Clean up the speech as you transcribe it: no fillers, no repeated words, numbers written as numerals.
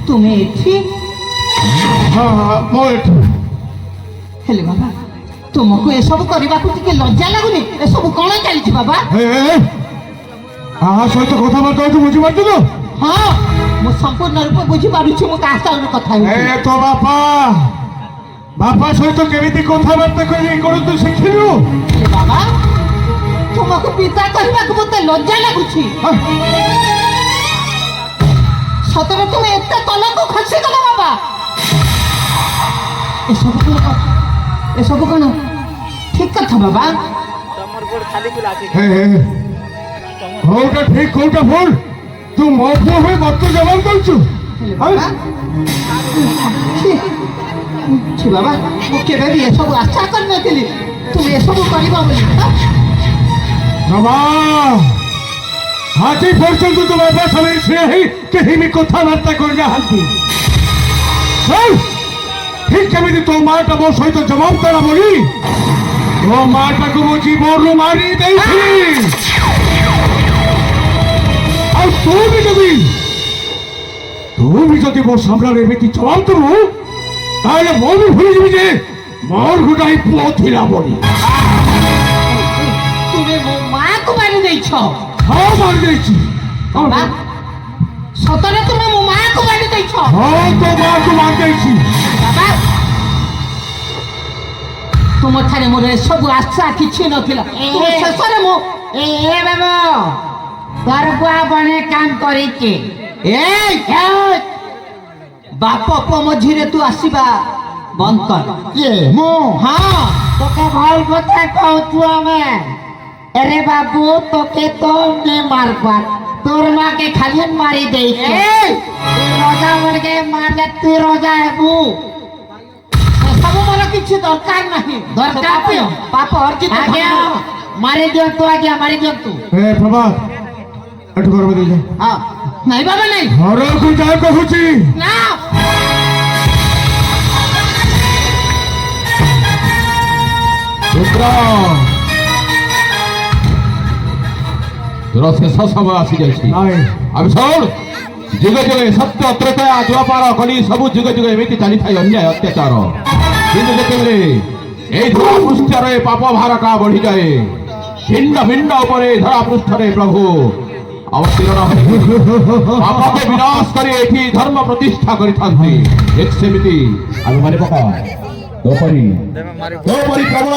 তুমি এଠି ହେଲେ ବାବା ତୁମକୁ ଏସବୁ କରିବାକୁ ଟିକେ ଲଜ୍ଜା ଲାଗୁନି? ଏସବୁ କଣ ଚାଲିଛି ବାବା? କାହା ସହିତ କଥାବାର୍ତ୍ତା ହଉଛୁ ବୁଝିପାରୁଛୁ ତ? ହଁ ମୁଁ ସମ୍ପୂର୍ଣ୍ଣ ରୂପେ ବୁଝିପାରୁଛି ମୁଁ କାହା ସାଙ୍ଗରେ କଥା ହେଉଛି। ତୋ ବାପା ସହିତ କେମିତି କଥାବାର୍ତ୍ତା କରିବି କଣ ତୁ ଶିଖିଲୁ? ହେଲେ ବାବା ତୁମକୁ ପିତା କରିବାକୁ ମତେ ଲଜ୍ଜା ଲାଗୁଛି। ସତରେ ତୁମେ ଏତେ ତଳକୁ ଖସିଗଲ ବାବା? ଏସବୁ କଣ ଠିକ କଥା ବାବା? କୋଉଟା ଠିକ କୋଉଟା ଭୁଲ ତୁ ମୋ ପୁଅ ହୋଇ ମତେ ଜବାବ ଦଉଛୁ? ବାବା ମୁଁ କେବେ ବି ଏସବୁ ଆଶା କରିନଥିଲି ତୁମେ ଏସବୁ କରିବ ବୋଲି। ଆଜି ପର୍ଯ୍ୟନ୍ତ ତୋ ବାପା ସାଙ୍ଗରେ ଠିଆ ହେଇ କେହି ବି କଥାବାର୍ତ୍ତା କରିନାହାନ୍ତି। ঠিক কেমিতি তো মাটা ମୋ ସହିତ ଜବାବ ଦେଲା ବୋଲି ତୋ ମାଟାକୁ ମୁଁ ଜୀବନରୁ ମାରି ଦେଇଛି। ଆଉ ତୁ ବି ଯଦି ମୋ ସାମ୍ନାରେ ଏମିତି ଜବାବ ଦେବୁ ତାହେଲେ ମୁଁ ବି ଭୁଲିଯିବି ଯେ ମୋର ଗୋଟାଏ ପୁଅ ଥିଲା ବୋଲି। ତୁମେ ମୋ ମାକୁ ମାରି ଦେଇଛ? ହଁ ମାରି ଦେଇଛି। ସତରେ ତୁମେ ମୋ ମାକୁ ମାରି ଦେଇଛ? ହଁ ତୋ ମାକୁ ମାରି ଦେଇଛି। ବାବା ତୁମଠାରେ ମୋର ଏସବୁ ଆଶା କିଛି ନଥିଲା। ଶେଷରେ ମୁଁ ବାବା ତୋର ବୁଆ ବନେ କାମ କରିଛି। ବାପ ପୁଅ ମଝିରେ ତୁ ଆସିବା ବନ୍ଦ କର। କିଏ ମୁଁ? ହଁ তোকে ভাল কথা কৌছু আমি। আরে বাবু তোকে তো নে মারবার তোর মাকে খালি মারি দেইছে। তুই রোজা মরকে মারলে তুই রোজা হেবু। ସବୁ ମୋର କିଛି ଦରକାର ନାହିଁ। দরকার তো ପାପ ଅର୍ଜିତ আগে মারি দিয়ন্তু আগে মারি দিয়ন্তু। ପ୍ରଭା ଏଠୁ ଘରକୁ ଦେଇଯା। ହଁ ନାଇଁ ବାବା ନାଇଁ ଘରକୁ ଯା କହୁଛି। ନା তোর শেষ সময় আসি যাইছি। আমি শোন যুগে যুগে সত্য ত্রেতা দ্বাপার কলি সবু যুগে যুগে এমিতি চালিথাই অন্যায় অত্যাচার। কিন্তু যেତେବେଳେ এই ধরা পৃষ্ঠরে পাপ ভারকা বଢି যাଏ ভিন্ন ভিন্ন উপরে ধরা পৃষ্ঠরে প্রভু অবতীর্ণ হয়ে পাপকে বিনাশ করে এଠି ধর্ম প্রতিষ্ঠা କରିଥାନ୍ତି। ঠিক ସେମିତି ଆମେ ମାରି ପକା ତୋପରି ପ୍ରବଳ